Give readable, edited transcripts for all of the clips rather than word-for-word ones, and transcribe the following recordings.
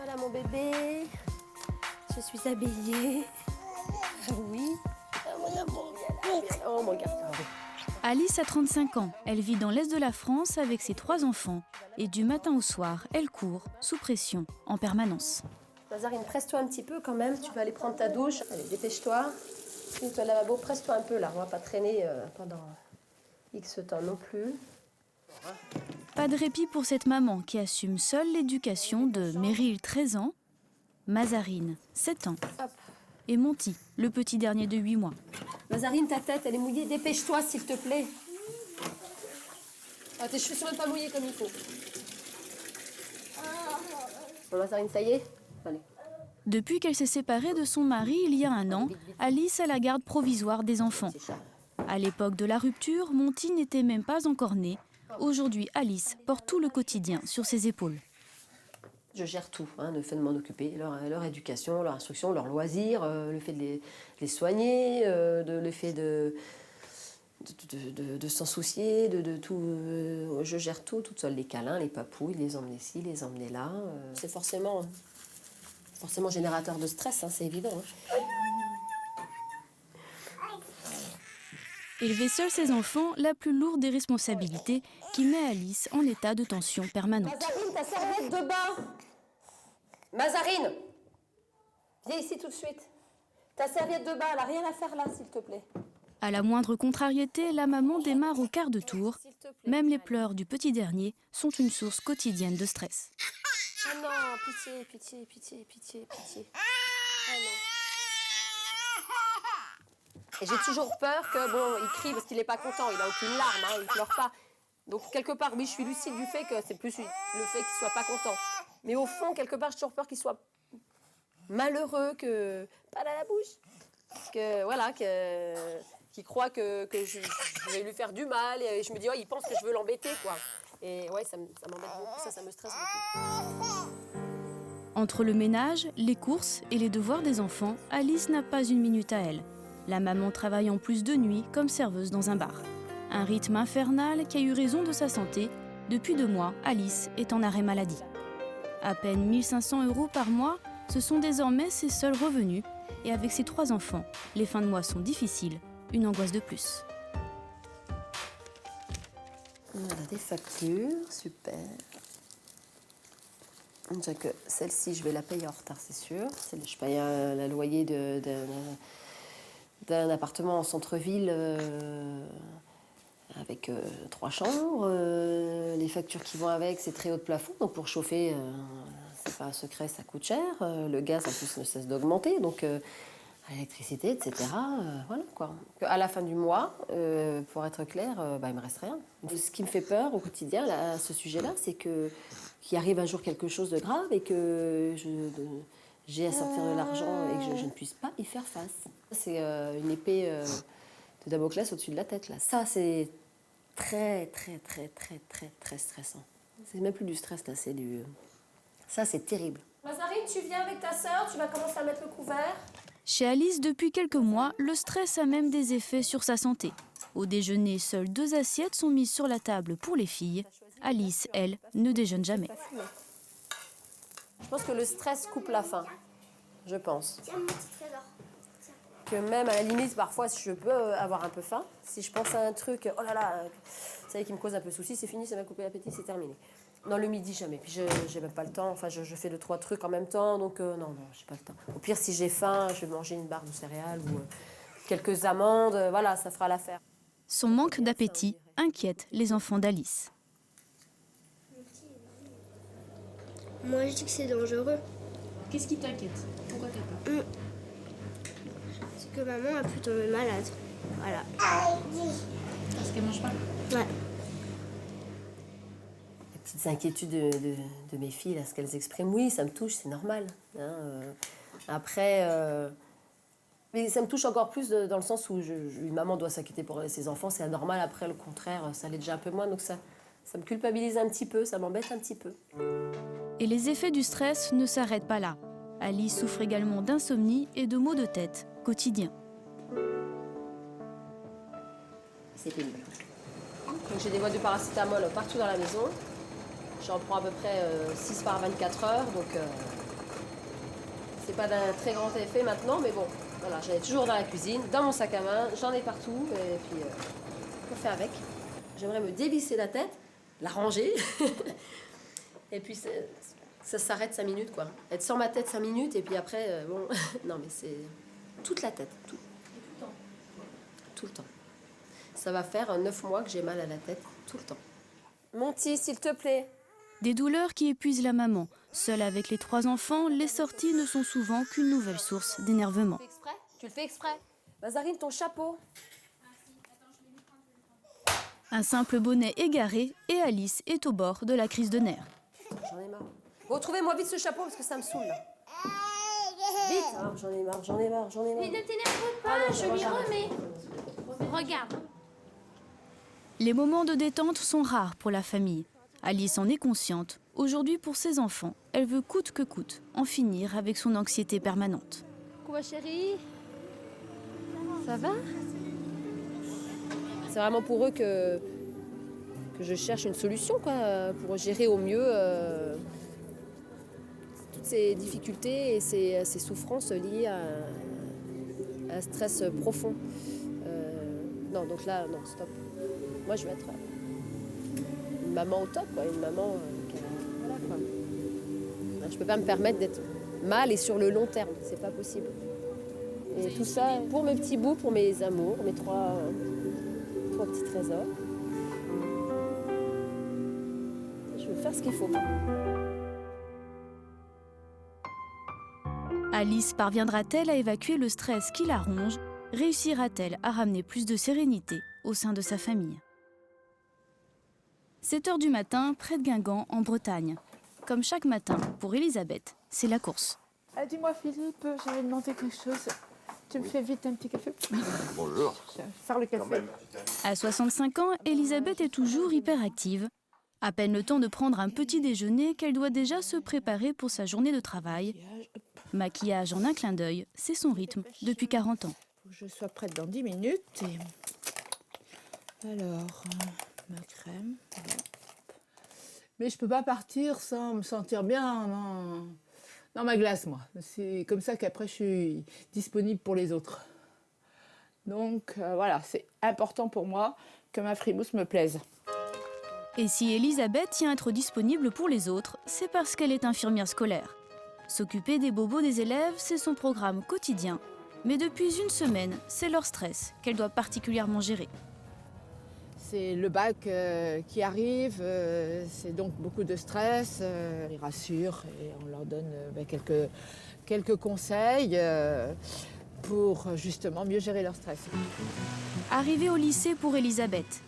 Voilà mon bébé. Je suis habillée. Oui. Oh mon amour, viens là. Oh mon garçon. Alice a 35 ans. Elle vit dans l'est de la France avec ses 3 enfants. Et du matin au soir, elle court, sous pression, en permanence. Mazarine, presse-toi un petit peu quand même. Tu vas aller prendre ta douche. Allez, dépêche-toi. Finis-toi le lavabo. Presse-toi un peu là. On va pas traîner pendant X temps non plus. Pas de répit pour cette maman qui assume seule l'éducation de Meryl, 13 ans, Mazarine, 7 ans, Hop. et Monty, le petit dernier de 8 mois. Mazarine, ta tête, elle est mouillée. Dépêche-toi, s'il te plaît. Ah, tes cheveux sont même pas mouillés comme il faut. Bon, Mazarine, ça y est? Allez. Depuis qu'elle s'est séparée de son mari il y a 1 an, Alice a la garde provisoire des enfants. À l'époque de la rupture, Monty n'était même pas encore né. Aujourd'hui, Alice porte tout le quotidien sur ses épaules. Je gère tout, le fait de m'en occuper, leur éducation, leur instruction, leurs loisirs, le fait de les soigner, le fait de s'en soucier, de tout. Je gère tout toute seule, les câlins, les papouilles, les emmener ci, les emmener là. C'est forcément générateur de stress, c'est évident. Élever seule ses enfants, la plus lourde des responsabilités qui met Alice en état de tension permanente. Mazarine, ta serviette de bain. Mazarine, viens ici tout de suite. Ta serviette de bain, elle n'a rien à faire là, s'il te plaît. À la moindre contrariété, la maman démarre au quart de tour. Même les pleurs du petit dernier sont une source quotidienne de stress. Ah non, pitié, pitié, pitié, pitié, pitié. Ah non. Et j'ai toujours peur que, il crie parce qu'il n'est pas content, il n'a aucune larme, il ne pleure pas. Donc, quelque part, oui, je suis lucide du fait que c'est plus le fait qu'il ne soit pas content. Mais au fond, quelque part, j'ai toujours peur qu'il soit malheureux, que pas dans la bouche. Qu'il croit que je vais lui faire du mal. Et je me dis, il pense que je veux l'embêter, quoi. Et ouais, ça m'embête beaucoup, ça me stresse beaucoup. Entre le ménage, les courses et les devoirs des enfants, Alice n'a pas une minute à elle. La maman travaille en plus de nuit comme serveuse dans un bar. Un rythme infernal qui a eu raison de sa santé. Depuis 2 mois, Alice est en arrêt maladie. À peine 1 500 € par mois, ce sont désormais ses seuls revenus. Et avec ses 3 enfants, les fins de mois sont difficiles. Une angoisse de plus. On a des factures, super. Donc, celle-ci, je vais la payer en retard, c'est sûr. Je paye le loyer d'un appartement en centre-ville avec 3 chambres. Les factures qui vont avec, c'est très haut de plafond. Donc pour chauffer, c'est pas un secret, ça coûte cher. Le gaz, en plus, ne cesse d'augmenter. Donc l'électricité, etc. Voilà quoi. À la fin du mois, pour être clair, il me reste rien. Ce qui me fait peur au quotidien à ce sujet-là, c'est qu'il arrive un jour quelque chose de grave et que j'ai à sortir de l'argent et que je ne puisse pas y faire face. C'est une épée de Damoclès au-dessus de la tête là. Ça, c'est très très très très très très stressant. C'est même plus du stress là, c'est du. Ça, c'est terrible. Mazarine, tu viens avec ta sœur, tu vas commencer à mettre le couvert. Chez Alice, depuis quelques mois, le stress a même des effets sur sa santé. Au déjeuner, seules 2 assiettes sont mises sur la table pour les filles. Alice, elle, ne déjeune jamais. Je pense que le stress coupe la faim. Je pense. Que même à la limite, parfois, je peux avoir un peu faim. Si je pense à un truc, oh là là, ça y est, qui me cause un peu de soucis, c'est fini, ça m'a coupé l'appétit, c'est terminé. Non, le midi, jamais. Puis j'ai même pas le temps. Enfin, je fais 2-3 trucs en même temps, donc non, j'ai pas le temps. Au pire, si j'ai faim, je vais manger une barre de céréales ou quelques amandes. Voilà, ça fera l'affaire. Son manque d'appétit inquiète les enfants d'Alice. Moi, je dis que c'est dangereux. Qu'est-ce qui t'inquiète? Pourquoi t'as peur? Parce que maman a pu tomber malade. Voilà. Parce qu'elle mange pas? Ouais. Les petites inquiétudes de mes filles, là, ce qu'elles expriment, oui, ça me touche, c'est normal. Après, mais ça me touche encore plus dans le sens où une maman doit s'inquiéter pour ses enfants, c'est anormal. Après, le contraire, ça l'est déjà un peu moins, donc ça me culpabilise un petit peu, ça m'embête un petit peu. Et les effets du stress ne s'arrêtent pas là. Alice souffre également d'insomnie et de maux de tête quotidiens. C'est pénible. Donc j'ai des boîtes de paracétamol partout dans la maison. J'en prends à peu près 6 par 24 heures, donc C'est pas d'un très grand effet maintenant, mais bon, voilà, j'en ai toujours dans la cuisine, dans mon sac à main, j'en ai partout, et puis on fait avec. J'aimerais me dévisser la tête, la ranger, et puis ça s'arrête 5 minutes, quoi. Être sans ma tête 5 minutes, et puis après, bon, non mais c'est toute la tête, tout. Tout le temps. Ça va faire 9 mois que j'ai mal à la tête, tout le temps. Monty, s'il te plaît. Des douleurs qui épuisent la maman. Seule avec les 3 enfants, les sorties ne sont souvent qu'une nouvelle source d'énervement. Tu le fais exprès. Mazarine, ton chapeau. Un simple bonnet égaré et Alice est au bord de la crise de nerfs. J'en ai marre. Retrouvez-moi vite ce chapeau parce que ça me saoule là. Vite. Ah, j'en ai marre. Mais ne t'énerve pas, je lui remets. Regarde. Les moments de détente sont rares pour la famille. Alice en est consciente. Aujourd'hui, pour ses enfants, elle veut coûte que coûte en finir avec son anxiété permanente. Quoi, chérie? Ça va? C'est vraiment pour eux que je cherche une solution, quoi, pour gérer au mieux toutes ces difficultés et ces souffrances liées à un stress profond. Non, donc là, non, stop. Moi, je veux être une maman au top, quoi, une maman voilà, quoi. Je peux pas me permettre d'être mal et sur le long terme, c'est pas possible. Et tout ça pour mes petits bouts, pour mes amours, mes trois petits trésors. Je veux faire ce qu'il faut. Alice parviendra-t-elle à évacuer le stress qui la ronge? Réussira-t-elle à ramener plus de sérénité au sein de sa famille? 7 h du matin, près de Guingamp, en Bretagne. Comme chaque matin, pour Elisabeth, c'est la course. Ah, dis-moi Philippe, j'avais demandé quelque chose. Tu me fais vite un petit café? Bonjour. Je vais faire le café. À 65 ans, Elisabeth est toujours hyperactive. À peine le temps de prendre un petit déjeuner qu'elle doit déjà se préparer pour sa journée de travail. Maquillage en un clin d'œil, c'est son rythme depuis 40 ans. Faut que je sois prête dans 10 minutes. Alors, ma crème. Mais je peux pas partir sans me sentir bien dans ma glace, moi. C'est comme ça qu'après je suis disponible pour les autres. Donc voilà, c'est important pour moi que ma frimousse me plaise. Et si Elisabeth tient à être disponible pour les autres, c'est parce qu'elle est infirmière scolaire. S'occuper des bobos des élèves, c'est son programme quotidien. Mais depuis une semaine, c'est leur stress qu'elle doit particulièrement gérer. C'est le bac qui arrive, c'est donc beaucoup de stress. On les rassure et on leur donne quelques conseils pour justement mieux gérer leur stress. Arrivée au lycée pour Elisabeth.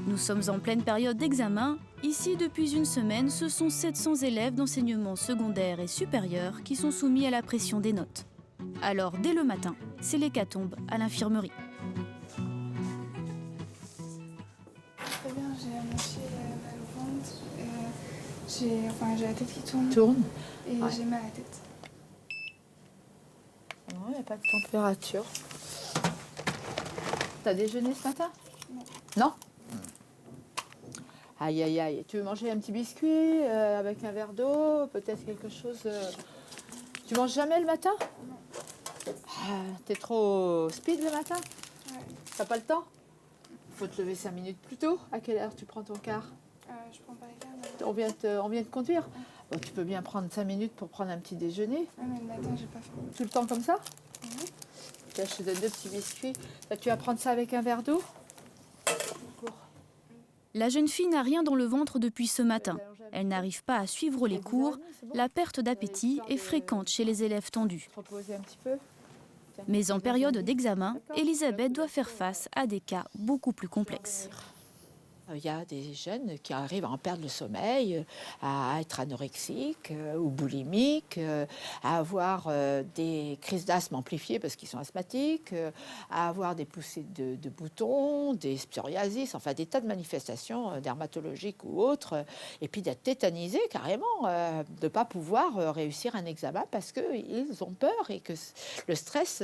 Nous sommes en pleine période d'examen. Ici, depuis une semaine, ce sont 700 élèves d'enseignement secondaire et supérieur qui sont soumis à la pression des notes. Alors, dès le matin, c'est l'hécatombe à l'infirmerie. Très bien, j'ai à moitié mal au ventre. J'ai la tête qui tourne. Et Ouais. j'ai mal à la tête. Non, il n'y a pas de température. T'as déjeuné ce matin? Non. Aïe, aïe, aïe. Tu veux manger un petit biscuit avec un verre d'eau? Peut-être quelque chose... Tu manges jamais le matin? Non. T'es trop speed le matin? Ouais. T'as pas le temps? Faut te lever 5 minutes plus tôt. À quelle heure tu prends ton car? Je prends pas les gars. On vient de conduire. Bon, tu peux bien prendre 5 minutes pour prendre un petit déjeuner. Ouais, mais le matin, j'ai pas faim. Tout le temps comme ça? Là, je te donne 2 petits biscuits. Là, tu vas prendre ça avec un verre d'eau? La jeune fille n'a rien dans le ventre depuis ce matin. Elle n'arrive pas à suivre les cours. La perte d'appétit est fréquente chez les élèves tendus. Reposer un petit peu. Mais en période d'examen, Elisabeth doit faire face à des cas beaucoup plus complexes. Il y a des jeunes qui arrivent à en perdre le sommeil, à être anorexiques ou boulimiques, à avoir des crises d'asthme amplifiées parce qu'ils sont asthmatiques, à avoir des poussées de boutons, des psoriasis, enfin des tas de manifestations dermatologiques ou autres, et puis d'être tétanisés carrément, de ne pas pouvoir réussir un examen parce qu'ils ont peur et que le stress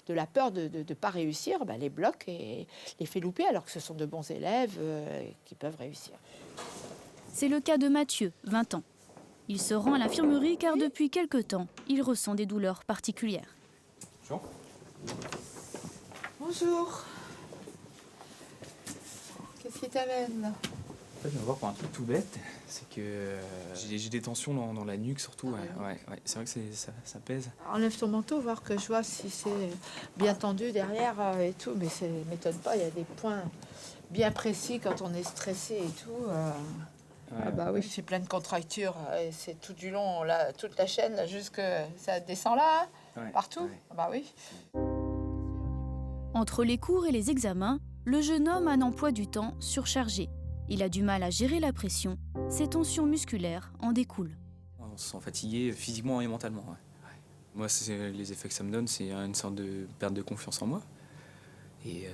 de la peur de ne pas réussir, les bloque et les fait louper, alors que ce sont de bons élèves qui peuvent réussir. C'est le cas de Mathieu, 20 ans. Il se rend à l'infirmerie car depuis quelque temps, il ressent des douleurs particulières. Bonjour. Bonjour. Qu'est-ce qui t'amène là? En fait, je viens voir pour un truc tout bête, c'est que j'ai des tensions dans la nuque surtout. Ouais. C'est vrai que ça pèse. Enlève ton manteau, voir que je vois si c'est bien tendu derrière et tout, mais ça ne m'étonne pas, il y a des points bien précis quand on est stressé et tout. Ah bah oui, c'est plein de contractures, et c'est tout du long, là, toute la chaîne, là, jusque ça descend là, partout. Ouais. Ah bah oui. Entre les cours et les examens, le jeune homme a un emploi du temps surchargé. Il a du mal à gérer la pression. Ses tensions musculaires en découlent. On se sent fatigué physiquement et mentalement. Ouais. Moi, les effets que ça me donne, c'est une sorte de perte de confiance en moi. Et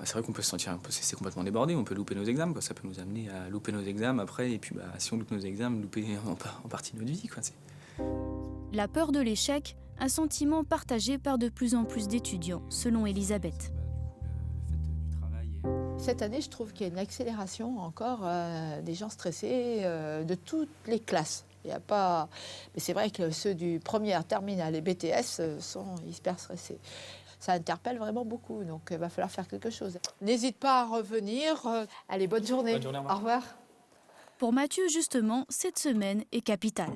c'est vrai qu'on peut se sentir un peu, c'est complètement débordé, on peut louper nos examens, quoi. Ça peut nous amener à louper nos examens après, et puis si on loupe nos examens, louper en partie notre vie, quoi. La peur de l'échec, un sentiment partagé par de plus en plus d'étudiants, selon Elisabeth. Cette année, je trouve qu'il y a une accélération encore des gens stressés de toutes les classes. Il y a pas... Mais c'est vrai que ceux du première, terminale et BTS sont hyper stressés. Ça interpelle vraiment beaucoup, donc il va falloir faire quelque chose. N'hésite pas à revenir. Allez, bonne journée. Bonne journée, au au revoir. Pour Mathieu, justement, cette semaine est capitale.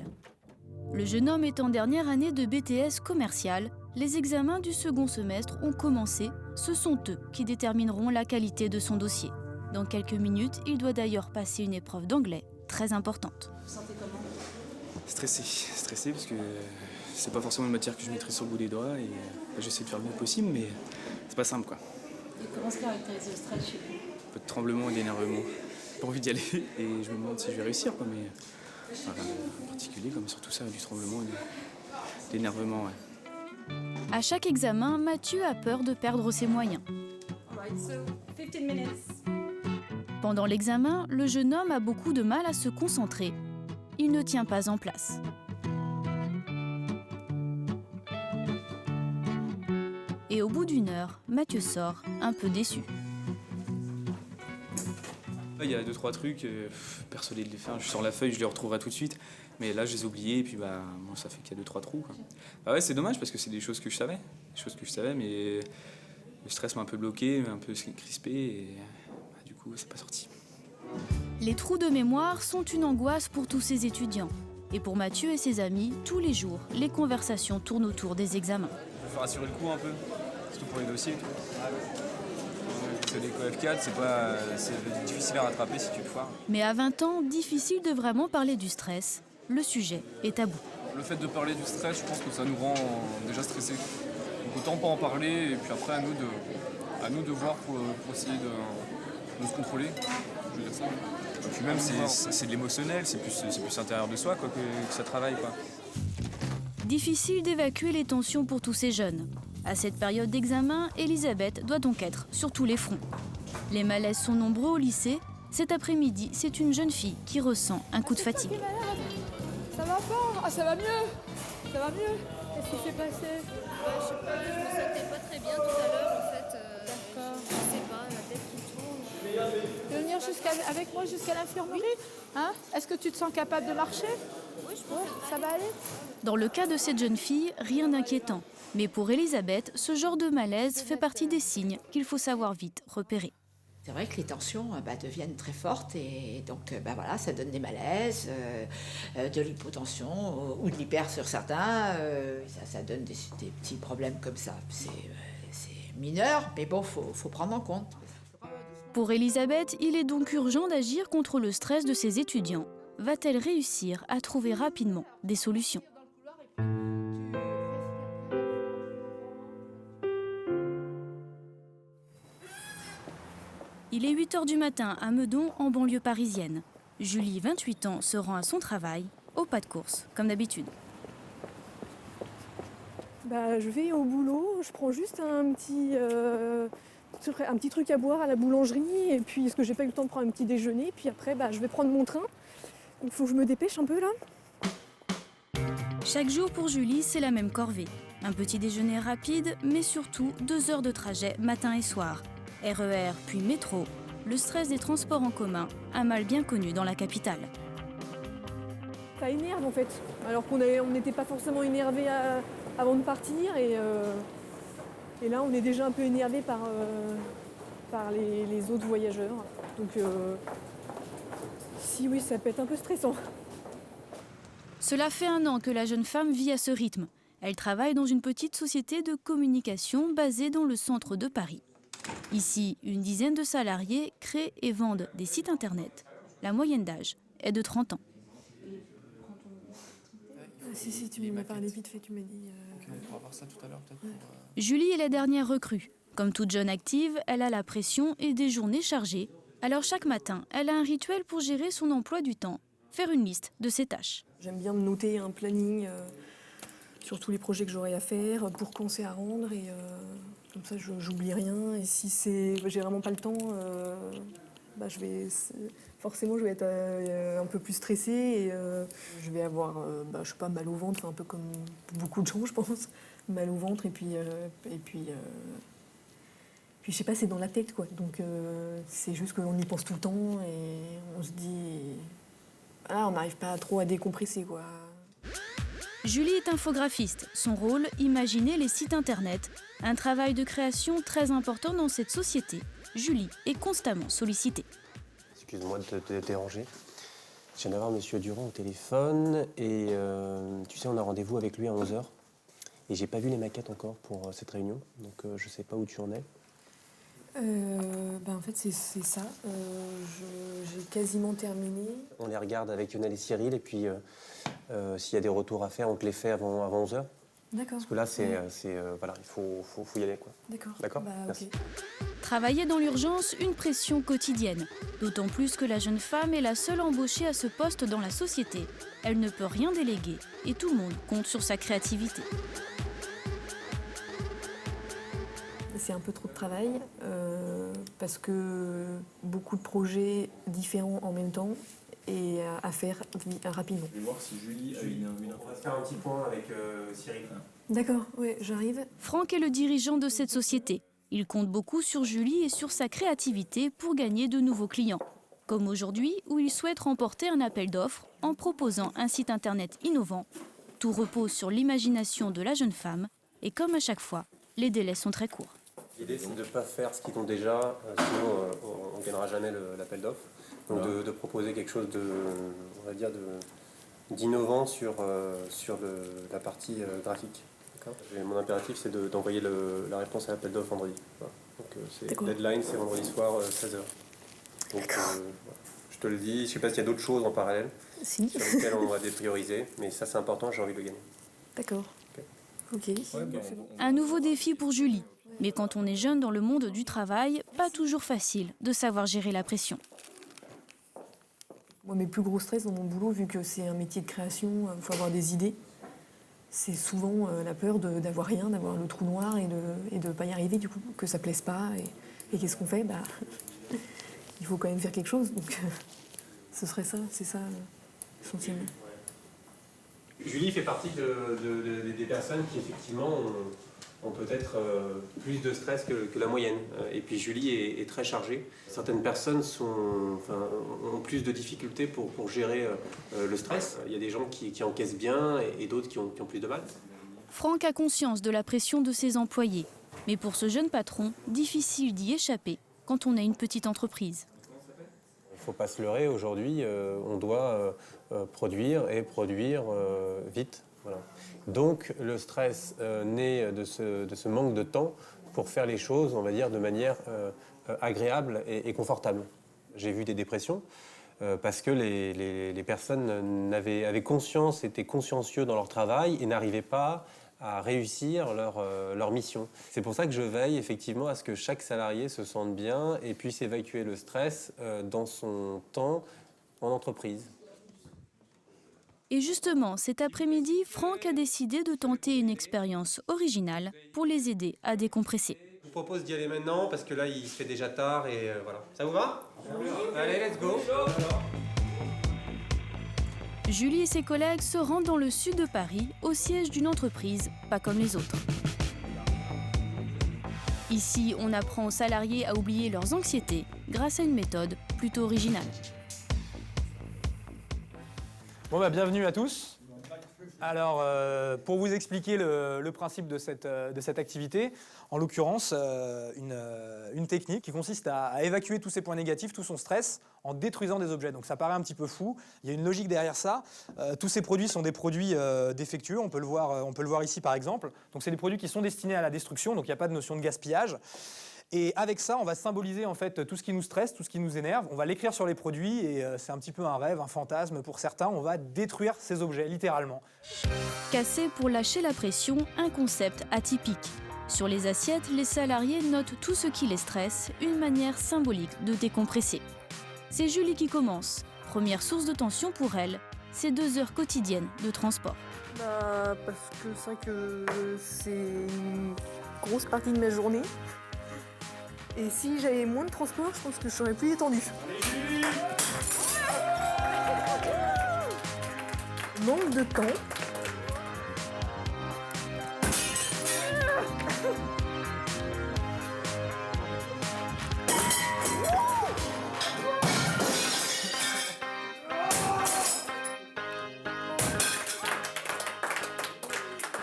Le jeune homme est en dernière année de BTS commercial. Les examens du second semestre ont commencé. Ce sont eux qui détermineront la qualité de son dossier. Dans quelques minutes, il doit d'ailleurs passer une épreuve d'anglais très importante. Vous sentez comment? Stressé parce que c'est pas forcément une matière que je maîtrise sur le bout des doigts, et j'essaie de faire le mieux possible, mais c'est pas simple, quoi. Et comment se caractérise le stress chez vous? Un peu de tremblement et d'énervement. Pas envie d'y aller, et je me demande si je vais réussir, quoi, mais en particulier, comme surtout ça, du tremblement et d'énervement, ouais. À chaque examen, Mathieu a peur de perdre ses moyens. Pendant l'examen, le jeune homme a beaucoup de mal à se concentrer. Il ne tient pas en place. Et au bout d'une heure, Mathieu sort un peu déçu. Il y a 2-3 trucs, persuadé de les faire. Je sors la feuille, je les retrouverai tout de suite. Mais là, je les ai oubliés, et puis bon, ça fait qu'il y a 2-3 trous, quoi. Ouais, c'est dommage parce que c'est des choses que je savais. Mais le stress m'a un peu bloqué, un peu crispé, et du coup, c'est pas sorti. Les trous de mémoire sont une angoisse pour tous ces étudiants. Et pour Mathieu et ses amis, tous les jours, les conversations tournent autour des examens. Il faut rassurer le coup un peu, surtout pour les dossiers. C'est des COF4, c'est difficile à rattraper si tu te foires. Mais à 20 ans, difficile de vraiment parler du stress. Le sujet est tabou. Le fait de parler du stress, je pense que ça nous rend déjà stressés. Donc autant pas en parler, et puis après à nous de voir pour essayer de se contrôler. Je veux dire ça. Et puis même, c'est de l'émotionnel, c'est plus intérieur de soi, quoi, que ça travaille, quoi. Difficile d'évacuer les tensions pour tous ces jeunes. À cette période d'examen, Elisabeth doit donc être sur tous les fronts. Les malaises sont nombreux au lycée. Cet après-midi, c'est une jeune fille qui ressent un coup de fatigue. Ça va pas? Ah, ça va mieux. Ça va mieux. Qu'est-ce qui s'est passé? Je sais pas, je me sentais pas très bien tout à l'heure en fait. D'accord. Je sais pas, la tête qui tourne. Tu veux venir avec moi jusqu'à l'infirmerie? Hein? Est-ce que tu te sens capable de marcher? Oui, je pense que Ça va aller? Dans le cas de cette jeune fille, rien d'inquiétant. Mais pour Elisabeth, ce genre de malaise fait partie des signes qu'il faut savoir vite repérer. C'est vrai que les tensions deviennent très fortes, et donc voilà, ça donne des malaises, de l'hypotension ou de l'hyper sur certains. Ça donne des petits problèmes comme ça. C'est mineur, mais bon, faut prendre en compte. Pour Elisabeth, il est donc urgent d'agir contre le stress de ses étudiants. Va-t-elle réussir à trouver rapidement des solutions ? Il est 8 h du matin à Meudon, en banlieue parisienne. Julie, 28 ans, se rend à son travail, au pas de course, comme d'habitude. Je vais au boulot, je prends juste un petit truc à boire à la boulangerie, et puis parce que j'ai pas eu le temps de prendre un petit déjeuner, puis après je vais prendre mon train. Il faut que je me dépêche un peu là. Chaque jour pour Julie, c'est la même corvée. Un petit déjeuner rapide, mais surtout 2 heures de trajet matin et soir. RER puis métro, le stress des transports en commun, un mal bien connu dans la capitale. Ça énerve en fait, alors qu'on n'était pas forcément énervé avant de partir et là on est déjà un peu énervé par les autres voyageurs. Donc si oui, ça peut être un peu stressant. Cela fait 1 an que la jeune femme vit à ce rythme. Elle travaille dans une petite société de communication basée dans le centre de Paris. Ici, une dizaine de salariés créent et vendent des sites internet. La moyenne d'âge est de 30 ans. Si, tu m'as parlé vite fait, tu m'as dit... On pourra voir ça tout à l'heure peut-être. Julie est la dernière recrue. Comme toute jeune active, elle a la pression et des journées chargées. Alors chaque matin, elle a un rituel pour gérer son emploi du temps, faire une liste de ses tâches. J'aime bien me noter un planning sur tous les projets que j'aurai à faire, pour quand c'est à rendre, et comme ça j'oublie rien. Et si j'ai vraiment pas le temps, forcément je vais être un peu plus stressée et je vais avoir je sais pas, mal au ventre, un peu comme beaucoup de gens je pense, mal au ventre et puis je sais pas, c'est dans la tête quoi. Donc c'est juste qu'on y pense tout le temps et on se dit on n'arrive pas trop à décompresser quoi. Julie est infographiste. Son rôle, imaginer les sites internet. Un travail de création très important dans cette société. Julie est constamment sollicitée. Excuse-moi de te déranger. Je viens d'avoir Monsieur Durand au téléphone et tu sais, on a rendez-vous avec lui à 11h. Et j'ai pas vu les maquettes encore pour cette réunion, donc je sais pas où tu en es. En fait, c'est ça. J'ai quasiment terminé. On les regarde avec Lionel et Cyril et puis s'il y a des retours à faire, on te les fait avant 11h. D'accord. Parce que là, voilà, il faut y aller quoi. D'accord. D'accord. Merci. Travailler dans l'urgence, une pression quotidienne. D'autant plus que la jeune femme est la seule embauchée à ce poste dans la société. Elle ne peut rien déléguer et tout le monde compte sur sa créativité. C'est un peu trop de travail parce que beaucoup de projets différents en même temps et à faire rapidement. Je vais voir si Julie a une info. On va faire un petit point avec Cyril. D'accord, oui, j'arrive. Franck est le dirigeant de cette société. Il compte beaucoup sur Julie et sur sa créativité pour gagner de nouveaux clients. Comme aujourd'hui, où il souhaite remporter un appel d'offres en proposant un site internet innovant. Tout repose sur l'imagination de la jeune femme et comme à chaque fois, les délais sont très courts. L'idée, c'est de ne pas faire ce qu'ils font déjà, sinon on ne gagnera jamais l'appel d'offres. Donc de proposer quelque chose d'innovant sur la partie graphique. Mon impératif, c'est d'envoyer la réponse à l'appel d'offres vendredi. Voilà. Donc deadline, c'est vendredi soir, 16h. Donc je te le dis, je ne sais pas s'il y a d'autres choses en parallèle sur lesquelles on va déprioriser, mais ça c'est important, j'ai envie de le gagner. D'accord. Ok. C'est bon. Un nouveau défi pour Julie. Mais quand on est jeune dans le monde du travail, pas toujours facile de savoir gérer la pression. Moi, mes plus gros stress dans mon boulot, vu que c'est un métier de création, il faut avoir des idées. C'est souvent la peur d'avoir rien, d'avoir le trou noir et de ne pas y arriver, du coup, que ça ne plaise pas. Et qu'est-ce qu'on fait ? Il faut quand même faire quelque chose. Donc, ce serait ça, c'est ça, essentiellement. Julie fait partie des personnes qui, effectivement, ont peut-être plus de stress que la moyenne. Et puis Julie est très chargée. Certaines personnes ont plus de difficultés pour gérer le stress. Il y a des gens qui encaissent bien et d'autres qui ont plus de mal. Franck a conscience de la pression de ses employés. Mais pour ce jeune patron, difficile d'y échapper quand on a une petite entreprise. Il ne faut pas se leurrer, aujourd'hui, on doit produire vite. Voilà. Donc le stress naît de ce manque de temps pour faire les choses, on va dire, de manière agréable et confortable. J'ai vu des dépressions parce que les personnes avaient conscience, étaient consciencieux dans leur travail et n'arrivaient pas à réussir leur mission. C'est pour ça que je veille effectivement à ce que chaque salarié se sente bien et puisse évacuer le stress dans son temps en entreprise. Et justement, cet après-midi, Franck a décidé de tenter une expérience originale pour les aider à décompresser. Je vous propose d'y aller maintenant parce que là, il se fait déjà tard et voilà. Ça vous va ? Oui. Allez, let's go. Julie et ses collègues se rendent dans le sud de Paris, au siège d'une entreprise pas comme les autres. Ici, on apprend aux salariés à oublier leurs anxiétés grâce à une méthode plutôt originale. Bon, bah, bienvenue à tous. Alors, pour vous expliquer le principe de cette activité, en l'occurrence, une technique qui consiste à évacuer tous ses points négatifs, tout son stress, en détruisant des objets. Donc ça paraît un petit peu fou, il y a une logique derrière ça. Tous ces produits sont des produits défectueux, on peut le voir ici par exemple. Donc c'est des produits qui sont destinés à la destruction, donc il n'y a pas de notion de gaspillage. Et avec ça, on va symboliser en fait tout ce qui nous stresse, tout ce qui nous énerve. On va l'écrire sur les produits et c'est un petit peu un rêve, un fantasme pour certains. On va détruire ces objets, littéralement. Casser pour lâcher la pression, un concept atypique. Sur les assiettes, les salariés notent tout ce qui les stresse, une manière symbolique de décompresser. C'est Julie qui commence. Première source de tension pour elle, ces 2 heures quotidiennes de transport. Parce que c'est vrai que c'est une grosse partie de ma journée. Et si j'avais moins de transport, je pense que je serais plus détendue. Manque de temps.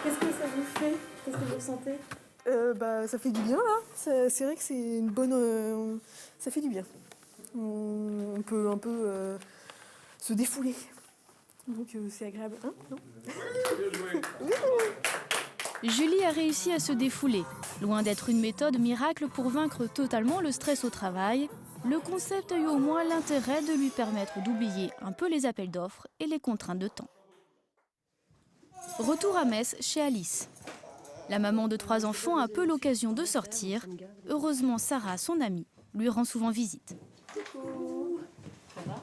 Qu'est-ce que ça vous fait? Qu'est-ce que vous ressentez? Ça fait du bien là. C'est vrai que c'est une bonne. Ça fait du bien. On peut un peu se défouler. Donc c'est agréable. Hein, non? Julie a réussi à se défouler. Loin d'être une méthode miracle pour vaincre totalement le stress au travail, le concept a eu au moins l'intérêt de lui permettre d'oublier un peu les appels d'offres et les contraintes de temps. Retour à Metz chez Alice. La maman de 3 enfants a peu l'occasion de sortir. Heureusement, Sarah, son amie, lui rend souvent visite. Coucou. Ça va?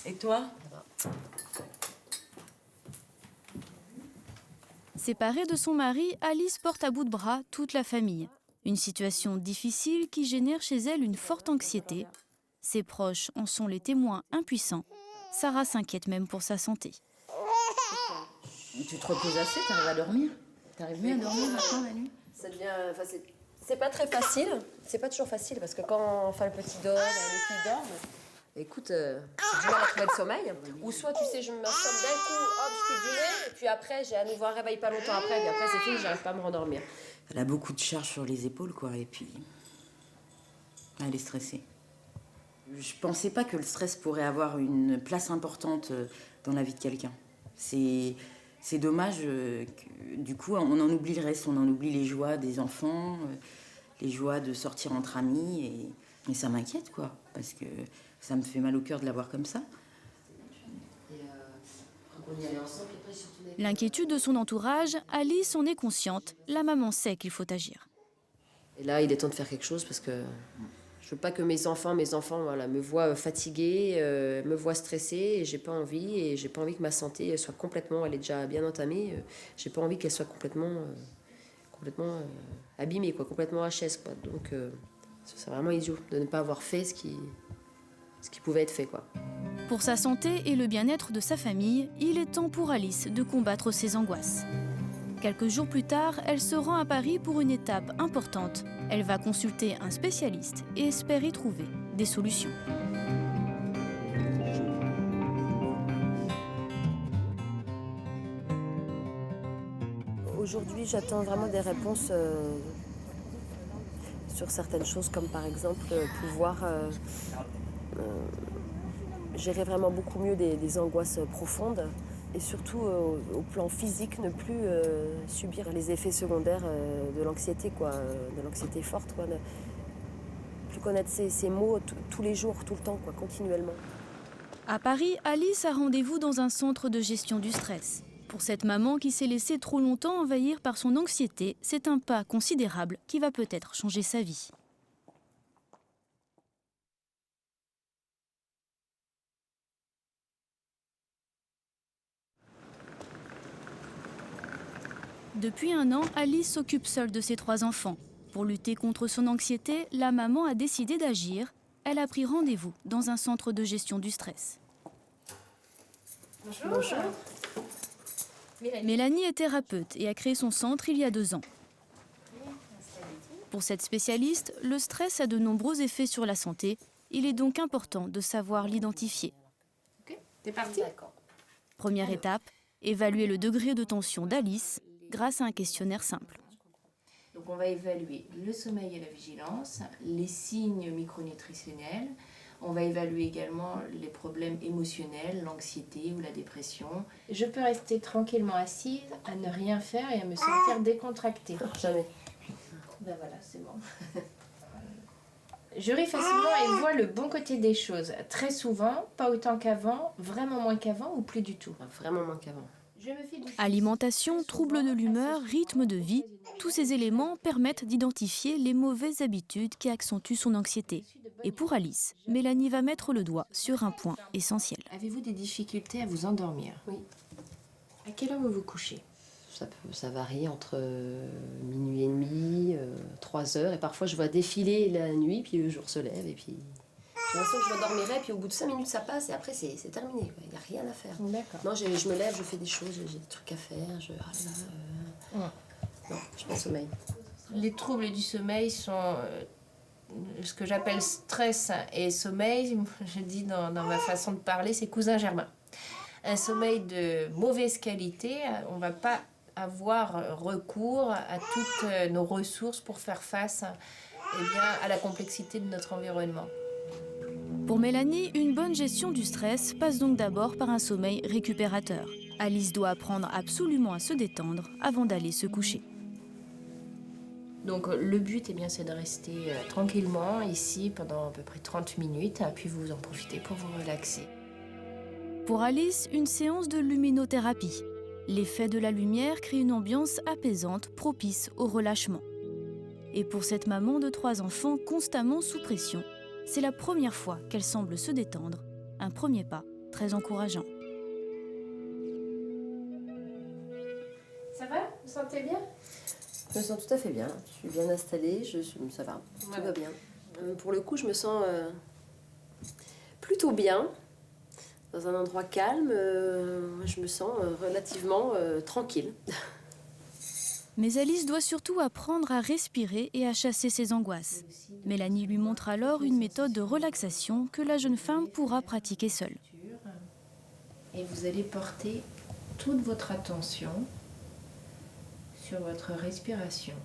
Et toi? Séparée de son mari, Alice porte à bout de bras toute la famille. Une situation difficile qui génère chez elle une forte anxiété. Ses proches en sont les témoins impuissants. Sarah s'inquiète même pour sa santé. Tu te reposes assez? T'arrives à dormir? T'arrives mieux à dormir maintenant la nuit? Ça devient, c'est pas très facile, c'est pas toujours facile parce que quand le petit dort, les filles dorment, écoute, j'ai du mal à trouver le sommeil. Ou soit tu sais, je me m'assomme d'un coup, hop, je pique du nez, et puis après j'ai à nouveau un réveil pas longtemps après, et après c'est fini, j'arrive pas à me rendormir. Elle a beaucoup de charges sur les épaules, quoi, et puis elle est stressée. Je pensais pas que le stress pourrait avoir une place importante dans la vie de quelqu'un. C'est dommage que, du coup, on en oublie le reste, on en oublie les joies des enfants, les joies de sortir entre amis, et ça m'inquiète, quoi, parce que ça me fait mal au cœur de la voir comme ça. L'inquiétude de son entourage, Alice en est consciente. La maman sait qu'il faut agir. Et là, il est temps de faire quelque chose parce que je veux pas que mes enfants voilà, me voient fatiguée, me voient stressée, et j'ai pas envie que ma santé soit complètement, elle est déjà bien entamée, j'ai pas envie qu'elle soit complètement abîmée, quoi, complètement HS, quoi. Donc c'est vraiment idiot de ne pas avoir fait ce qui pouvait être fait, quoi. Pour sa santé et le bien-être de sa famille, il est temps pour Alice de combattre ses angoisses. Quelques jours plus tard, elle se rend à Paris pour une étape importante. Elle va consulter un spécialiste et espère y trouver des solutions. Aujourd'hui, j'attends vraiment des réponses sur certaines choses, comme par exemple pouvoir gérer vraiment beaucoup mieux des angoisses profondes. Et surtout, au plan physique, ne plus subir les effets secondaires de l'anxiété, quoi, de l'anxiété forte, quoi. Ne plus connaître ces mots tous les jours, tout le temps, quoi, continuellement. À Paris, Alice a rendez-vous dans un centre de gestion du stress. Pour cette maman qui s'est laissée trop longtemps envahir par son anxiété, c'est un pas considérable qui va peut-être changer sa vie. Depuis 1 an, Alice s'occupe seule de ses 3 enfants. Pour lutter contre son anxiété, la maman a décidé d'agir. Elle a pris rendez-vous dans un centre de gestion du stress. Bonjour. Bonjour. Mélanie est thérapeute et a créé son centre il y a 2 ans. Pour cette spécialiste, le stress a de nombreux effets sur la santé. Il est donc important de savoir l'identifier. Ok, t'es partie? D'accord. Première étape, évaluer le degré de tension d'Alice grâce à un questionnaire simple. Donc on va évaluer le sommeil et la vigilance, les signes micronutritionnels. On va évaluer également les problèmes émotionnels, l'anxiété ou la dépression. Je peux rester tranquillement assise, à ne rien faire et à me sentir décontractée. Jamais. Ben voilà, c'est bon. Je ris facilement et vois le bon côté des choses. Très souvent, pas autant qu'avant, vraiment moins qu'avant ou plus du tout. Vraiment moins qu'avant. Alimentation, troubles de l'humeur, rythme de vie, tous ces éléments permettent d'identifier les mauvaises habitudes qui accentuent son anxiété. Et pour Alice, Mélanie va mettre le doigt sur un point essentiel. Avez-vous des difficultés à vous endormir? Oui. À quelle heure vous vous couchez? Ça varie entre minuit et demi, 3 heures, et parfois je vois défiler la nuit, puis le jour se lève, et puis j'ai l'impression que je m'endormirai, puis au bout de 5 minutes ça passe, et après c'est terminé, il n'y a rien à faire. D'accord. Non, je me lève, je fais des choses, j'ai des trucs à faire, non, je m'en sommeil. Les troubles du sommeil sont ce que j'appelle stress et sommeil, je dis dans ma façon de parler, c'est cousin germain. Un sommeil de mauvaise qualité, on ne va pas avoir recours à toutes nos ressources pour faire face à la complexité de notre environnement. Pour Mélanie, une bonne gestion du stress passe donc d'abord par un sommeil récupérateur. Alice doit apprendre absolument à se détendre avant d'aller se coucher. Donc le but c'est de rester tranquillement ici pendant à peu près 30 minutes, puis vous en profitez pour vous relaxer. Pour Alice, une séance de luminothérapie. L'effet de la lumière crée une ambiance apaisante, propice au relâchement. Et pour cette maman de 3 enfants constamment sous pression, c'est la première fois qu'elle semble se détendre. Un premier pas très encourageant. Ça va? Vous vous sentez bien? Je me sens tout à fait bien. Je suis bien installée, ça va, tout va bien. Pour le coup, je me sens plutôt bien. Dans un endroit calme, je me sens relativement tranquille. Mais Alice doit surtout apprendre à respirer et à chasser ses angoisses. Mélanie lui montre alors une méthode de relaxation que la jeune femme pourra pratiquer seule. Et vous allez porter toute votre attention sur votre respiration.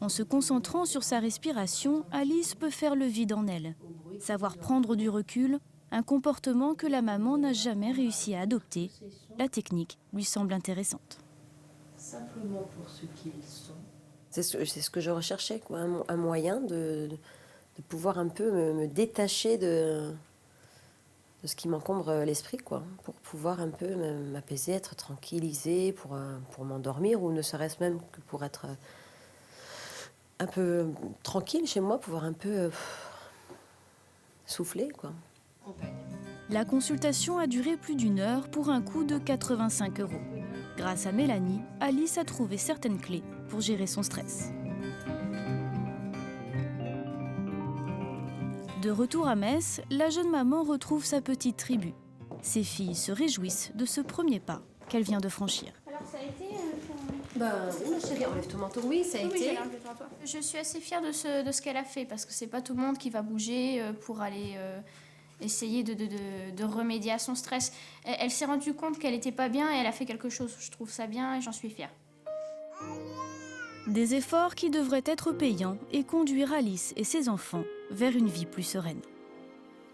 En se concentrant sur sa respiration, Alice peut faire le vide en elle. Savoir prendre du recul, un comportement que la maman n'a jamais réussi à adopter. La technique lui semble intéressante. Simplement pour ce qu'ils sont. C'est ce que je recherchais, quoi, un moyen de pouvoir un peu me détacher de ce qui m'encombre l'esprit, quoi, pour pouvoir un peu m'apaiser, être tranquillisée, pour m'endormir, ou ne serait-ce même que pour être un peu tranquille chez moi, pouvoir un peu souffler, quoi. La consultation a duré plus d'1 heure pour un coût de 85 €. Grâce à Mélanie, Alice a trouvé certaines clés pour gérer son stress. De retour à Metz, la jeune maman retrouve sa petite tribu. Ses filles se réjouissent de ce premier pas qu'elle vient de franchir. Alors ça a été Oui, ma chérie, enlève ton manteau. Oui, ça a été. Je suis assez fière de ce qu'elle a fait parce que c'est pas tout le monde qui va bouger pour aller essayer de remédier à son stress. Elle s'est rendue compte qu'elle n'était pas bien et elle a fait quelque chose. Je trouve ça bien et j'en suis fière. Des efforts qui devraient être payants et conduire Alice et ses enfants vers une vie plus sereine.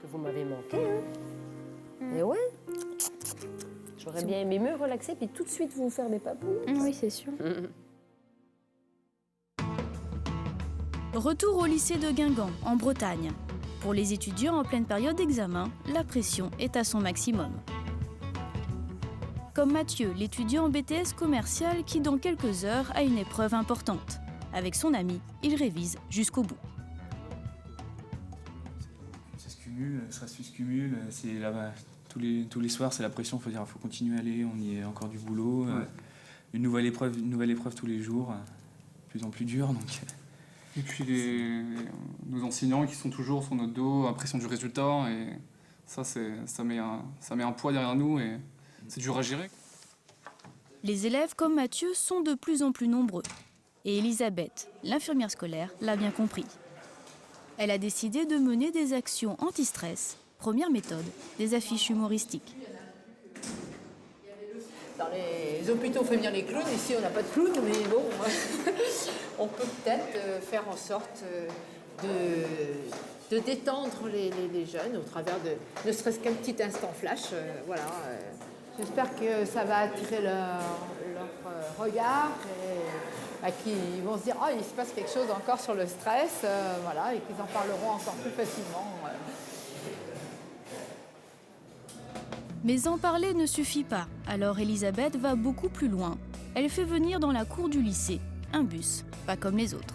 Que vous m'avez manqué, hein. Et ouais. J'aurais bien aimé me relaxer puis tout de suite vous faire des papouilles. Oui, c'est sûr. Retour au lycée de Guingamp, en Bretagne. Pour les étudiants en pleine période d'examen, la pression est à son maximum. Comme Mathieu, l'étudiant en BTS commercial qui, dans quelques heures, a une épreuve importante. Avec son ami, il révise jusqu'au bout. Ça se cumule, ça se cumule. C'est là, tous les soirs, c'est la pression. Il faut continuer à aller. On y est encore du boulot. Ouais. Une nouvelle épreuve tous les jours, de plus en plus dure. Donc. Et puis nos enseignants qui sont toujours sur notre dos, à pression du résultat. Et ça met un poids derrière nous et c'est dur à gérer. Les élèves comme Mathieu sont de plus en plus nombreux. Et Elisabeth, l'infirmière scolaire, l'a bien compris. Elle a décidé de mener des actions anti-stress. Première méthode, des affiches humoristiques. les hôpitaux, on fait venir les clowns. Ici, on n'a pas de clowns, mais bon, on peut peut-être faire en sorte de détendre les jeunes au travers de ne serait-ce qu'un petit instant flash. Voilà. J'espère que ça va attirer leur regard et qu'ils vont se dire « Oh, il se passe quelque chose encore sur le stress voilà, et qu'ils en parleront encore plus facilement. Mais en parler ne suffit pas, alors Elisabeth va beaucoup plus loin. Elle fait venir dans la cour du lycée un bus, pas comme les autres.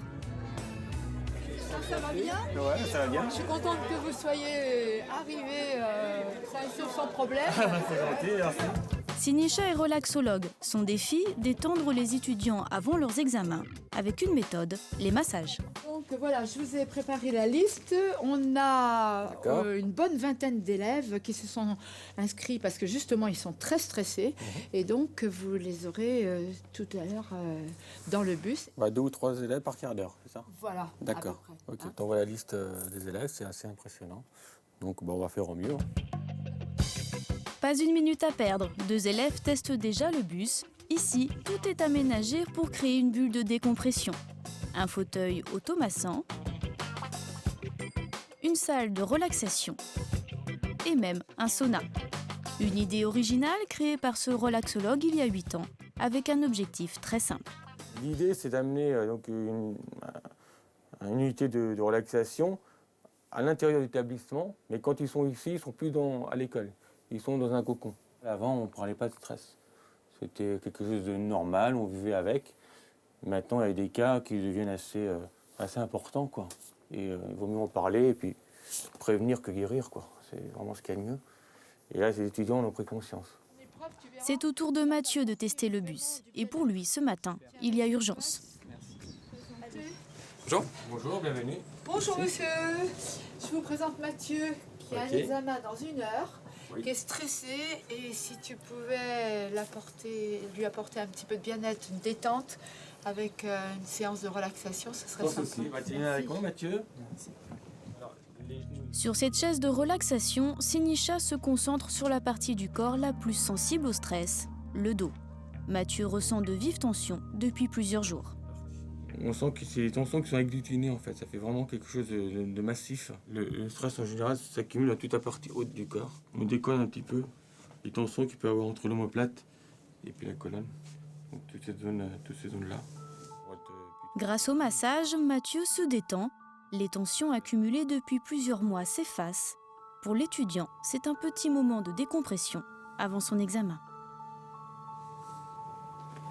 Ça va bien? Ouais, ça va bien. Je suis contente que vous soyez arrivés sans problème. C'est gentil, merci. Sinisha est relaxologue. Son défi, d'étendre les étudiants avant leurs examens, avec une méthode, les massages. Donc voilà, je vous ai préparé la liste. On a une bonne vingtaine d'élèves qui se sont inscrits parce que justement ils sont très stressés. Et donc vous les aurez tout à l'heure dans le bus. 2 ou 3 élèves par quart d'heure, c'est ça? Voilà. D'accord. Ok. Donc voilà la liste des élèves, c'est assez impressionnant. Donc on va faire au mieux. Pas une minute à perdre, 2 élèves testent déjà le bus. Ici, tout est aménagé pour créer une bulle de décompression. Un fauteuil automassant, une salle de relaxation et même un sauna. Une idée originale créée par ce relaxologue il y a 8 ans, avec un objectif très simple. L'idée, c'est d'amener une unité de relaxation à l'intérieur de l'établissement, mais quand ils sont ici, ils ne sont plus à l'école. Ils sont dans un cocon. Avant, on ne parlait pas de stress. C'était quelque chose de normal, on vivait avec. Maintenant, il y a des cas qui deviennent assez importants, quoi. Et il vaut mieux en parler et puis prévenir que guérir, quoi. C'est vraiment ce qu'il y a de mieux. Et là, les étudiants en ont pris conscience. C'est au tour de Mathieu de tester le bus. Et pour lui, ce matin, il y a urgence. Bonjour. Bonjour, bienvenue. Bonjour monsieur. Je vous présente Mathieu qui a un examen dans 1 heure. Qui est stressé, et si tu pouvais lui apporter un petit peu de bien-être, une détente, avec une séance de relaxation, ce serait sympa. Tu viens avec moi, Mathieu? Sur cette chaise de relaxation, Sinisha se concentre sur la partie du corps la plus sensible au stress, le dos. Mathieu ressent de vives tensions depuis plusieurs jours. On sent que c'est des tensions qui sont agglutinées, en fait. Ça fait vraiment quelque chose de massif. Le stress, en général, s'accumule à toute la partie haute du corps. On décolle un petit peu les tensions qu'il peut y avoir entre l'omoplate et puis la colonne. Donc toutes ces zones-là. Grâce au massage, Mathieu se détend. Les tensions accumulées depuis plusieurs mois s'effacent. Pour l'étudiant, c'est un petit moment de décompression avant son examen.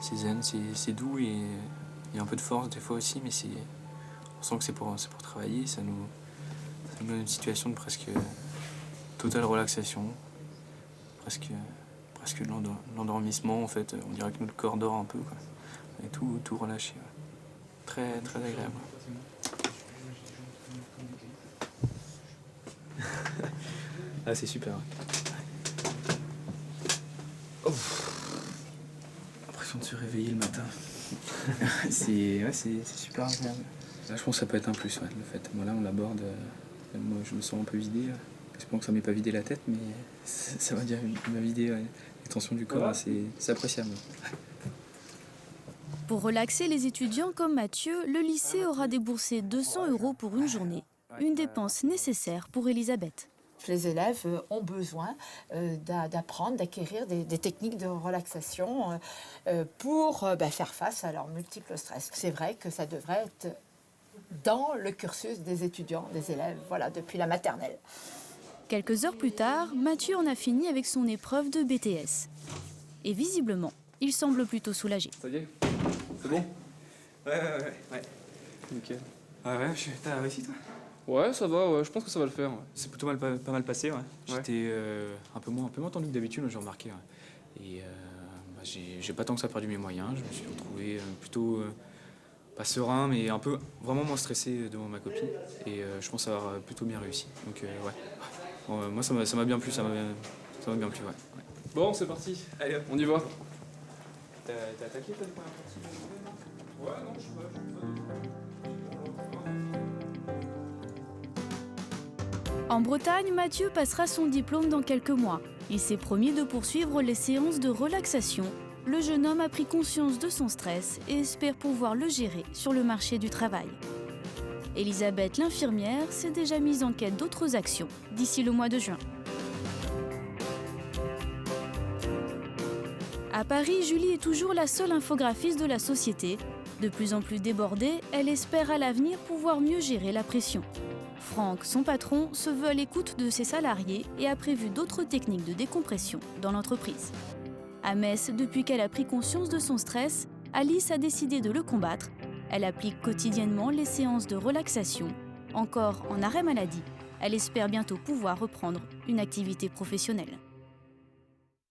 C'est zen, c'est doux et il y a un peu de force des fois aussi, mais on sent que c'est pour travailler. Ça nous donne une situation de presque totale relaxation, presque de l'endormissement en fait. On dirait que notre corps dort un peu, quoi. Et tout relâché. Ouais. Très, très agréable. Ah, c'est super. Oh. L'impression de se réveiller le matin. c'est super agréable. Là, je pense que ça peut être un plus, ouais, le fait. Moi, là, on l'aborde. Moi, je me sens un peu vidé. J'espère que ça ne m'est pas vidé la tête, mais ça va dire m'a vidé les tensions du corps. C'est appréciable. Pour relaxer les étudiants comme Mathieu, le lycée aura déboursé 200 € pour une journée. Une dépense nécessaire pour Elisabeth. Les élèves ont besoin d'apprendre, d'acquérir des techniques de relaxation pour faire face à leurs multiples stress. C'est vrai que ça devrait être dans le cursus des étudiants, des élèves, voilà, depuis la maternelle. Quelques heures plus tard, Mathieu en a fini avec son épreuve de BTS. Et visiblement, il semble plutôt soulagé. Ça y est? C'est bon? Ouais. Nickel. Ah ouais, t'as réussi toi? Ouais, ça va, ouais, je pense que ça va le faire. Ouais. C'est plutôt pas mal passé, ouais. J'étais un peu moins tendu que d'habitude, j'ai remarqué. Ouais. Et j'ai pas tant que ça perdu mes moyens, je me suis retrouvé plutôt pas serein, mais un peu vraiment moins stressé devant ma copine. Et je pense avoir plutôt bien réussi. Donc ouais. Moi ça m'a bien plu, ça m'a bien plu, ouais. Bon, c'est parti, allez hop, on y va. T'as attaqué toi les premières parties? Ouais, non, je sais pas. En Bretagne, Mathieu passera son diplôme dans quelques mois. Il s'est promis de poursuivre les séances de relaxation le jeune homme a pris conscience de son stress et espère pouvoir le gérer sur le marché du travail. Elisabeth, l'infirmière, s'est déjà mise en quête d'autres actions d'ici le mois de juin. À Paris, Julie est toujours la seule infographiste de la société. De plus en plus débordée, elle espère à l'avenir pouvoir mieux gérer la pression. Franck, son patron, se veut à l'écoute de ses salariés et a prévu d'autres techniques de décompression dans l'entreprise. À Metz, depuis qu'elle a pris conscience de son stress, Alice a décidé de le combattre. Elle applique quotidiennement les séances de relaxation. Encore en arrêt maladie, elle espère bientôt pouvoir reprendre une activité professionnelle.